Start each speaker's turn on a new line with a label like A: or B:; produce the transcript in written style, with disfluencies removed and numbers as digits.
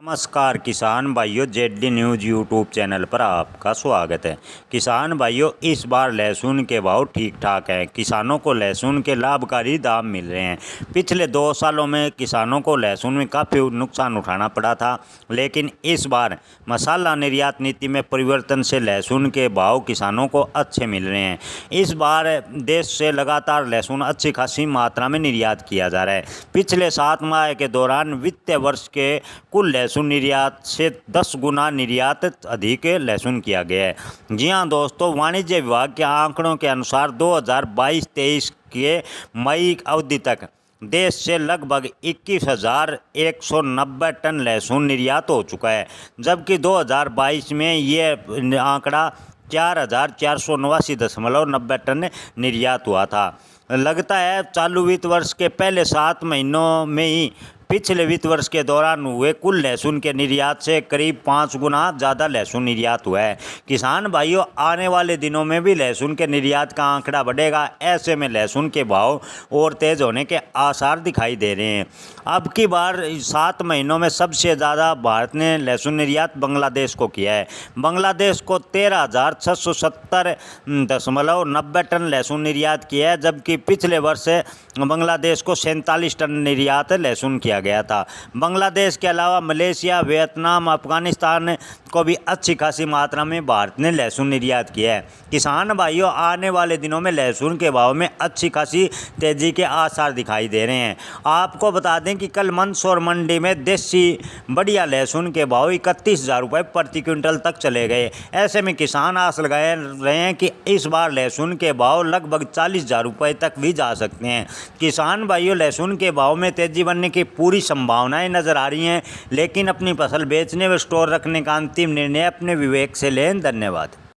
A: नमस्कार किसान भाइयों, जेडी न्यूज़ यूट्यूब चैनल पर आपका स्वागत है। किसान भाइयों, इस बार लहसुन के भाव ठीक ठाक हैं। किसानों को लहसुन के लाभकारी दाम मिल रहे हैं। पिछले 2 सालों में किसानों को लहसुन में काफ़ी नुकसान उठाना पड़ा था, लेकिन इस बार मसाला निर्यात नीति में परिवर्तन से लहसुन के भाव किसानों को अच्छे मिल रहे हैं। इस बार देश से लगातार लहसुन अच्छी खासी मात्रा में निर्यात किया जा रहा है। पिछले 7 माह के दौरान वित्तीय वर्ष के कुल लहसुन निर्यात से 10 गुना निर्यात अधिक लहसुन किया गया है। जी हां दोस्तों, वाणिज्य विभाग के आंकड़ों के अनुसार 2022-23 के मई अवधि तक देश से लगभग 21,190 टन लहसुन निर्यात हो चुका है, जबकि 2022 में ये आंकड़ा 4,489.90 टन निर्यात हुआ था। लगता है चालू वित्त वर्ष के पहले 7 महीनों में ही पिछले वित्त वर्ष के दौरान हुए कुल लहसुन के निर्यात से करीब 5 गुना ज़्यादा लहसुन निर्यात हुआ है। किसान भाइयों, आने वाले दिनों में भी लहसुन के निर्यात का आंकड़ा बढ़ेगा। ऐसे में लहसुन के भाव और तेज़ होने के आसार दिखाई दे रहे हैं। अब की बार 7 महीनों में सबसे ज़्यादा भारत ने लहसुन निर्यात बांग्लादेश को किया है। बांग्लादेश को 13,670.90 टन लहसुन निर्यात किया है, जबकि पिछले वर्ष बांग्लादेश को 47 टन निर्यात लहसुन किया गया था। बांग्लादेश के अलावा मलेशिया, वियतनाम, अफगानिस्तान को भी अच्छी खासी मात्रा में भारत ने लहसुन निर्यात किया है। किसान भाइयों, आने वाले दिनों में लहसुन के भाव में अच्छी खासी तेज़ी के आसार दिखाई दे रहे हैं। आपको बता दें कि कल मंदसौर मंडी में देसी बढ़िया लहसुन के भाव 31,000 रुपये प्रति क्विंटल तक चले गए। ऐसे में किसान आस लगाए रहे हैं कि इस बार लहसुन के भाव लगभग 40,000 रुपये तक भी जा सकते हैं। किसान भाइयों, लहसुन के भाव में तेज़ी बनने की पूरी संभावनाएं नज़र आ रही हैं, लेकिन अपनी फसल बेचने व स्टोर रखने का अंतिम निर्णय अपने विवेक से लें। धन्यवाद।